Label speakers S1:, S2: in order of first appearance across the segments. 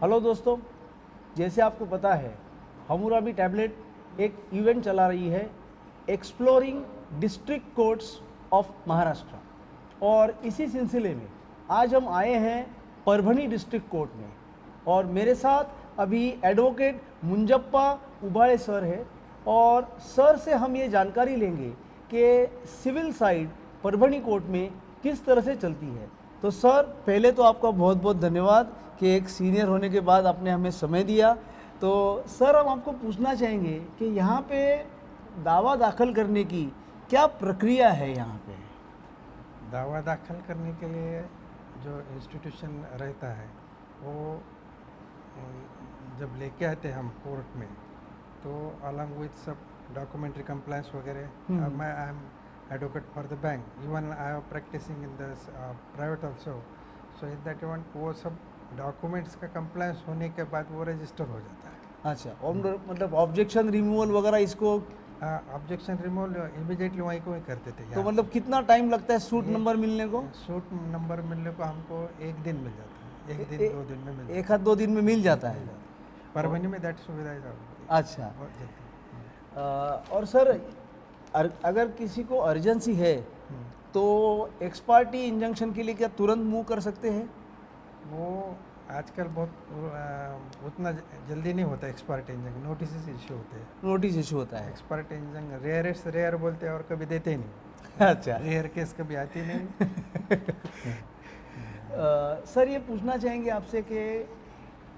S1: Hello दोस्तों, जैसे आपको पता है हमूराबी टैबलेट एक इवेंट चला रही है exploring district courts of Maharashtra और इसी सिलसिले में आज हम आए हैं परभणी डिस्ट्रिक्ट कोर्ट में और मेरे साथ अभी एडवोकेट मुंजप्पा उबाळे सर है और सर से हम ये जानकारी लेंगे कि सिविल साइड परभणी कोर्ट में किस तरह से चलती है। तो सर पहले तो आपका बहुत बहुत धन्यवाद कि एक सीनियर होने के बाद आपने हमें समय दिया। तो सर हम आपको पूछना चाहेंगे कि यहाँ पे दावा दाखिल करने की क्या प्रक्रिया है। यहाँ पे
S2: दावा दाखिल करने के लिए जो इंस्टीट्यूशन रहता है वो जब लेके आते हैं हम कोर्ट में तो अलॉन्ग विथ सब डॉक्यूमेंट्री कंप्लायंस वगैरह। मैं I am advocate for the bank, even I am practising in the private also. So in that even वो सब डॉक्यूमेंट्स का कंप्लायंस होने के बाद वो रजिस्टर हो जाता है।
S1: अच्छा, और मतलब ऑब्जेक्शन रिमूवल वगैरह इसको
S2: ऑब्जेक्शन रिमूवल इमीडिएटली वहीं को ही करते थे।
S1: तो मतलब कितना टाइम लगता है सूट नंबर मिलने को?
S2: सूट नंबर मिलने को हमको एक दिन मिल जाता है, एक दिन 2 दिन में मिल
S1: एक आध 2 दिन में मिल जाता है।
S2: परभणी में दैट सुविधा है।
S1: अच्छा, और सर अगर किसी को अर्जेंसी है तो एक्स पार्टी इंजंक्शन के लिए क्या तुरंत मूव कर सकते हैं?
S2: वो आजकल बहुत उतना जल्दी नहीं होता एक्सपर्ट इंजन, नोटिस इशू होते हैं।
S1: नोटिस इशू होता है।
S2: एक्सपर्ट इंजन रेयर बोलते हैं और कभी देते ही नहीं।
S1: अच्छा,
S2: रेयर केस कभी आती नहीं।
S1: सर ये पूछना चाहेंगे आपसे कि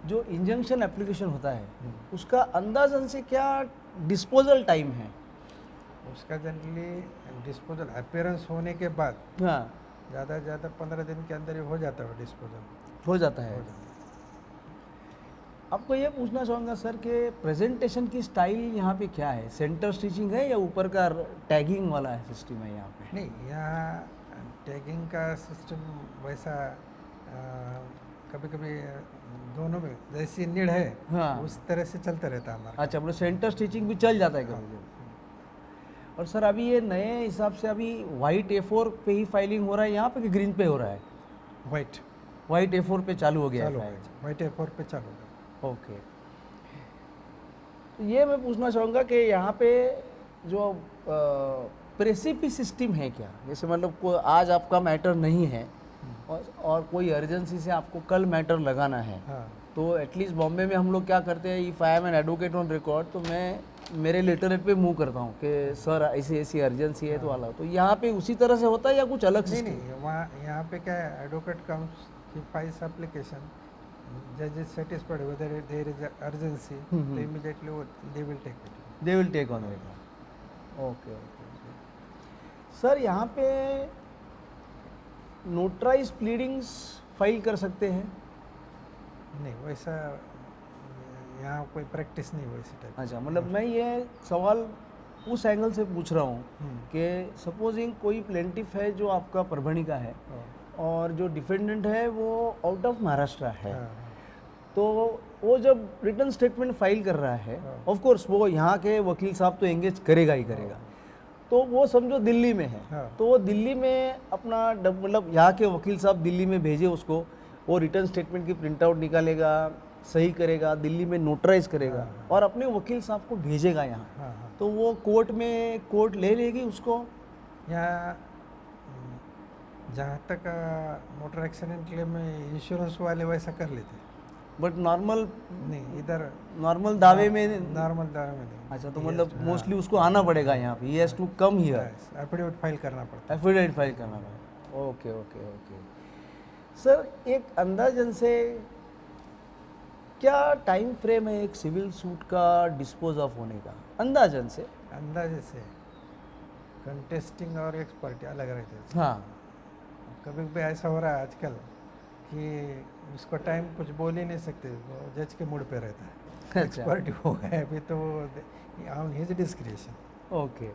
S1: जो इंजंक्शन एप्लीकेशन होता है उसका अंदाजन से क्या डिस्पोजल टाइम है?
S2: उसका जनरली डिस्पोजल अपीयरेंस होने के बाद
S1: हाँ,
S2: ज़्यादा से ज़्यादा 15 दिन के अंदर ही हो जाता है डिस्पोजल।
S1: हो जाता है। आपको ये पूछना चाहूँगा सर कि प्रेजेंटेशन की स्टाइल यहाँ पे क्या है? सेंटर स्टिचिंग है या ऊपर का टैगिंग वाला सिस्टम है यहाँ पे?
S2: नहीं, यहाँ टैगिंग का सिस्टम वैसा कभी कभी दोनों में जैसी नीड है
S1: हाँ,
S2: उस तरह से चलता रहता है हमारा।
S1: अच्छा, मतलब सेंटर स्टिचिंग भी चल जाता है कभी कभी। और सर अभी ये नए हिसाब से अभी वाइट A4 पे ही फाइलिंग हो रहा है यहाँ पे कि ग्रीन पे हो रहा है? वाइट A4 पे चालू हो गया है फाइल।
S2: वाइट A4 पे चालू हो गया।
S1: ओके, तो ये मैं पूछना चाहूँगा कि यहाँ पे जो प्रेसिपी सिस्टम है क्या? जैसे मतलब को आज आपका मैटर नहीं है और कोई अर्जेंसी से आपको कल मैटर लगाना है।
S2: हाँ।
S1: तो एटलीस्ट बॉम्बे में हम लोग क्या करते हैं, if I am an advocate on record तो मैं मेरे लेटरेट पे मूव करता हूँ कि सर ऐसी ऐसी अर्जेंसी है। तो वाला तो यहाँ पे उसी तरह से होता है या कुछ अलग?
S2: नहीं, वहाँ यहाँ पे क्या है, advocate comes, he files application, जज is satisfied whether there is urgency, तो immediately they will take
S1: on it. Okay okay sir, यहाँ पे नोटराइज प्लीडिंग्स फाइल कर सकते हैं?
S2: नहीं, वैसा यहाँ कोई प्रैक्टिस नहीं हुई इसी टाइप।
S1: अच्छा, मतलब मैं ये सवाल उस एंगल से पूछ रहा हूँ कि सपोजिंग कोई प्लेंटिफ है जो आपका परभणी का है और जो डिफेंडेंट है वो आउट ऑफ महाराष्ट्र है। तो वो जब रिटर्न स्टेटमेंट फाइल कर रहा है, ऑफ कोर्स वो यहाँ के वकील साहब तो एंगेज करेगा ही करेगा। तो वो समझो दिल्ली में है, तो वो दिल्ली में अपना मतलब यहाँ के वकील साहब दिल्ली में भेजे उसको, वो रिटर्न स्टेटमेंट की प्रिंट आउट निकालेगा, सही करेगा, दिल्ली में नोटराइज करेगा और अपने वकील साहब को भेजेगा यहाँ। तो वो कोर्ट ले लेगी उसको।
S2: यहाँ जहाँ तक मोटर एक्सीडेंट क्लेम में इंश्योरेंस वाले वैसा कर लेते,
S1: बट नॉर्मल
S2: नहीं, इधर
S1: नॉर्मल दावे में
S2: नहीं।
S1: अच्छा, तो मतलब मोस्टली उसको आना पड़ेगा यहाँ पे, he has to come here,
S2: affidavit file करना पड़ता
S1: है। ओके ओके ओके सर, एक अंदाजन से क्या टाइम फ्रेम है एक सिविल सूट का डिस्पोज ऑफ होने का? अंदाजे से
S2: कंटेस्टिंग और एक्सपर्टी अलग रहते हैं।
S1: हाँ,
S2: कभी कभी ऐसा हो रहा है आजकल कि उसको टाइम कुछ बोल ही नहीं सकते, वो जज के मूड पे रहता है। एक्सपर्टी हो गया अभी तो on his description.
S1: Okay,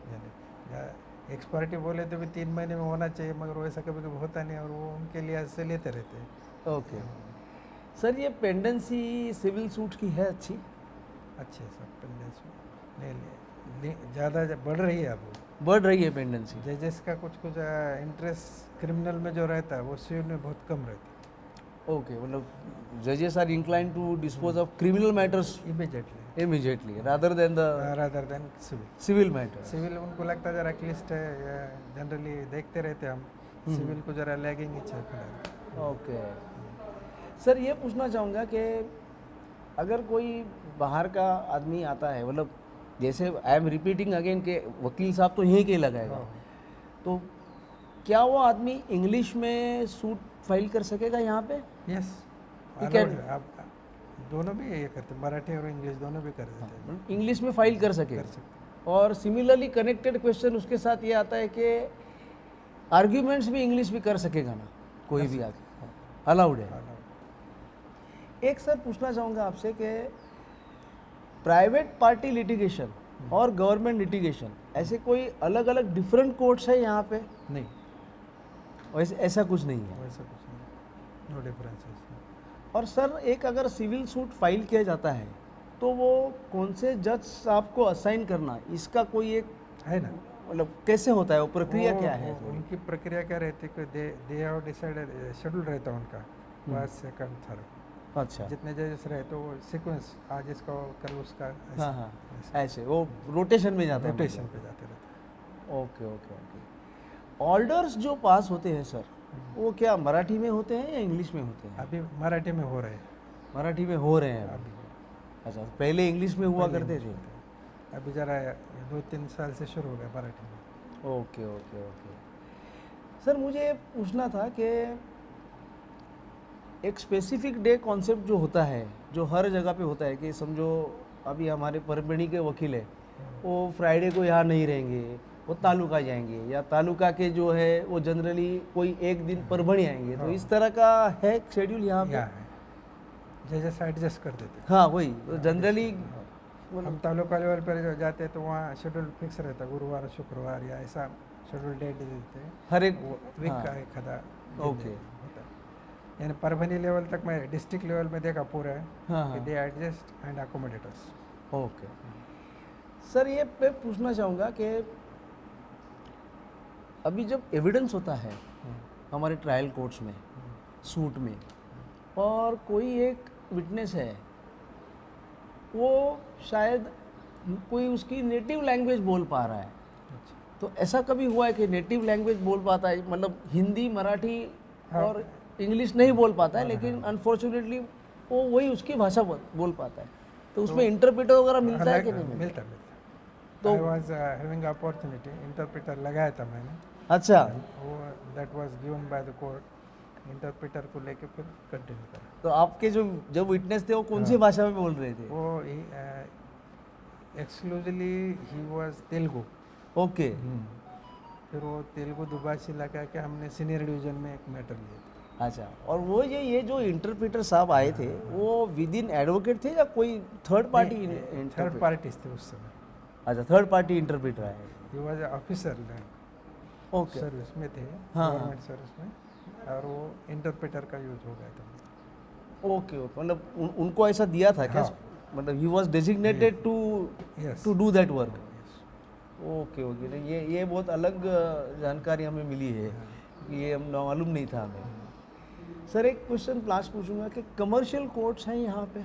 S2: expertise बोले तो भी 3 महीने में होना चाहिए, मगर वैसा कभी कभी होता नहीं और वो उनके लिए ऐसे लेते रहते हैं।
S1: ओके सर, ये पेंडेंसी सिविल सूट की है अच्छी
S2: सब पेंडेंसी ज़्यादा बढ़ रही है, अब
S1: बढ़ रही है पेंडेंसी।
S2: जजेस का कुछ इंटरेस्ट क्रिमिनल में जो रहता है वो सिविल में बहुत कम रहता है।
S1: ओके, मतलब जजेस are inclined to dispose of criminal matters
S2: immediately
S1: immediately rather than the
S2: rather than civil.
S1: civil matters.
S2: Civil उनको लगता है जरा क्लिष्ट है, जनरली देखते रहते हम, सिविल को जरा लैगिंग ही चलता है।
S1: ओके सर, ये पूछना चाहूँगा कि अगर कोई बाहर का आदमी आता है, मतलब जैसे आई एम रिपीटिंग अगेन के वकील साहब तो यहीं के लगाएगा, तो क्या वो आदमी इंग्लिश में सूट फाइल कर सकेगा यहाँ पे?
S2: यस,
S1: You can-
S2: आप दोनों भी ये करते हैं, मराठी और इंग्लिश दोनों भी कर देते हैं।
S1: इंग्लिश में फाइल कर सकेगा।
S2: कर सकते
S1: और सिमिलरली कनेक्टेड क्वेश्चन उसके साथ ये आता है कि आर्ग्यूमेंट्स भी इंग्लिश में कर सकेगा ना कोई भी आगे? अलाउड है।
S2: हैं।
S1: एक सर पूछना चाहूँगा आपसे कि प्राइवेट पार्टी लिटिगेशन और गवर्नमेंट लिटिगेशन ऐसे कोई अलग अलग डिफरेंट कोर्ट्स है यहाँ पे?
S2: नहीं,
S1: वैसे ऐसा कुछ नहीं है।
S2: वैसा कुछ नहीं, नो डिफरेंसेस।
S1: और सर एक अगर सिविल सूट फाइल किया जाता है तो वो कौन से जज साहब को असाइन करना, इसका कोई एक
S2: है ना,
S1: मतलब कैसे होता है, वो प्रक्रिया क्या है?
S2: उनकी प्रक्रिया क्या रहती है कि दे हैव डिसाइडेड, शेड्यूल रहता है उनका, फर्स्ट सेकंड थर्ड,
S1: अच्छा,
S2: जितने जजेस रहे तो वो सीक्वेंस, आज इसका कल उसका,
S1: हाँ हाँ, ऐसे वो रोटेशन में जाता है,
S2: रोटेशन पे जाते रहते हैं।
S1: Okay okay okay. ऑर्डर्स जो पास होते हैं सर, वो क्या मराठी में होते हैं या इंग्लिश में होते हैं?
S2: अभी मराठी में हो रहे हैं,
S1: मराठी में हो रहे हैं
S2: अभी
S1: अच्छा, पहले इंग्लिश में हुआ
S2: पहले
S1: करते
S2: इंग्लिश
S1: थे?
S2: होते हैं। अभी जरा 2-3 साल से शुरू हो गया मराठी में।
S1: Okay okay okay. सर मुझे ये पूछना था कि एक स्पेसिफिक डे कॉन्सेप्ट जो होता है, जो हर जगह पे होता है, कि समझो अभी हमारे परभणी के वकील है, वो फ्राइडे को यहाँ नहीं रहेंगे, वो तालुका जाएंगे, या तालुका के जो है वो जनरली कोई एक दिन परभणी आएंगे, तो इस तरह का है शेड्यूल यहाँ पे?
S2: यहाँ है, जजेस एडजस्ट कर देते हैं।
S1: हाँ वही, तो जनरली
S2: हम तालुका लेवल पर जो जाते हैं तो वहाँ शेड्यूल फिक्स रहता है, गुरुवार शुक्रवार या ऐसा शेड्यूल डेट दे देते हैं,
S1: हर एक
S2: वीक
S1: हाँ,
S2: का एक आधा
S1: ओके।
S2: होता है। यानी परभणी लेवल तक मैं डिस्ट्रिक्ट लेवल में देखा पूरा है
S1: हाँ
S2: कि
S1: हाँ,
S2: they adjust and accommodators.
S1: Okay. Sir ये मैं पूछना चाहूँगा कि अभी जब एविडेंस होता है हमारे ट्रायल कोर्ट्स में, सूट में, और कोई एक विटनेस है, वो शायद कोई उसकी नेटिव लैंग्वेज बोल पा रहा है, तो ऐसा कभी हुआ है कि नेटिव लैंग्वेज बोल पाता है, मतलब हिंदी मराठी
S2: हाँ।
S1: और इंग्लिश नहीं बोल पाता है, लेकिन अनफॉर्चुनेटली वो वही उसकी भाषा बोल पाता है, तो उसमें इंटरप्रेटर वगैरह मिलता है कि नहीं मिलता?
S2: मिलता मिलता।
S1: तो-
S2: I was having opportunity, interpreter लगाया था मैंने,
S1: अच्छा,
S2: वो that was given by the court, interpreter को लेके फिर कंटिन्यू करा।
S1: तो आपके जो विटनेस थे वो कौन सी भाषा में बोल रहे थे?
S2: वो exclusively he was Telugu,
S1: okay,
S2: फिर वो तेलुगु दुभाषी लगा के हमने सीनियर डिवीजन में एक मैटर लिया था।
S1: अच्छा। और वो ये जो इंटरप्रेटर साहब आए थे, वो विद इन एडवोकेट थे या कोई थर्ड पार्टी?
S2: थर्ड पार्टीज थे उस समय,
S1: अच्छा, थर्ड पार्टी इंटरप्रेटर आए,
S2: he was officer
S1: okay,
S2: service में थे,
S1: हाँ।
S2: गवर्नमेंट सर्विस में, और वो इंटरप्रेटर का यूज हो गया था।
S1: ओके ओके, मतलब उनको ऐसा दिया था क्या?
S2: हाँ।
S1: मतलब he was designated to
S2: yes,
S1: do that work? Okay okay, नहीं ये बहुत अलग जानकारी हमें मिली है, ये हम मालूम नहीं था हमें। सर एक क्वेश्चन लास्ट पूछूंगा कि कमर्शियल कोर्ट्स हैं यहाँ पे?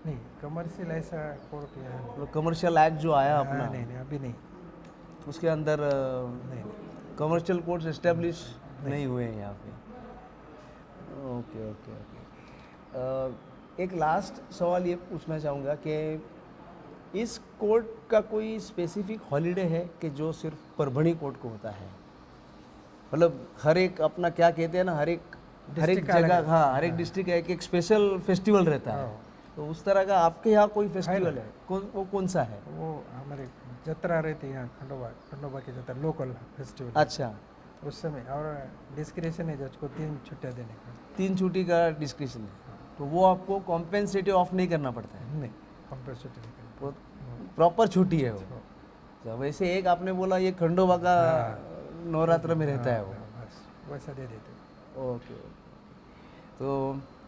S2: नहीं कमर्शियल ऐसा कोर्ट यहाँ नहीं।
S1: मतलब कमर्शियल एक्ट जो आया
S2: हाँ,
S1: अपना,
S2: नहीं अभी नहीं,
S1: उसके अंदर
S2: नहीं
S1: कमर्शियल कोर्ट्स एस्टेब्लिश नहीं हुए हैं यहाँ पे। Okay okay okay. एक लास्ट सवाल ये पूछना चाहूँगा कि इस कोर्ट का कोई स्पेसिफिक हॉलीडे है कि जो सिर्फ परभणी कोर्ट को होता है? मतलब हर एक अपना क्या कहते हैं ना, हर एक
S2: District का अलग
S1: जगह,
S2: है।
S1: हाँ हर एक डिस्ट्रिक्ट का एक स्पेशल फेस्टिवल रहता है,
S2: हाँ।
S1: तो उस तरह का आपके यहाँ कोई फेस्टिवल है? वो कौन सा है?
S2: वो हमारे जत्रा रहती है यहाँ, खंडोबा की जत्रा, लोकल फेस्टिवल,
S1: अच्छा,
S2: उस समय, और डिस्क्रिप्शन है जज को 3 छुट्टियाँ देने का।
S1: 3 छुट्टी का डिस्क्रिप्शन है, तो वो आपको कॉम्पेंसेटिव ऑफ नहीं करना पड़ता है?
S2: नहीं कंपल्सरी नहीं करना।
S1: वो प्रॉपर छुट्टी है वो? अच्छा, वैसे एक आपने बोला ये खंडोबा का नवरात्र में रहता है वो?
S2: बस वैसा दे देते।
S1: ओके। तो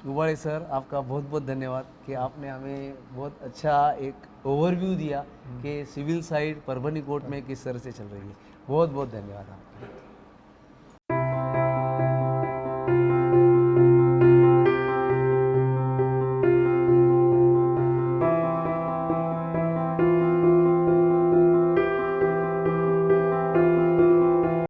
S1: गुबाड़े सर, आपका बहुत बहुत धन्यवाद कि आपने हमें बहुत अच्छा एक ओवरव्यू दिया कि सिविल साइड परभणी कोर्ट में किस तरह से चल रही है। बहुत बहुत धन्यवाद आपका।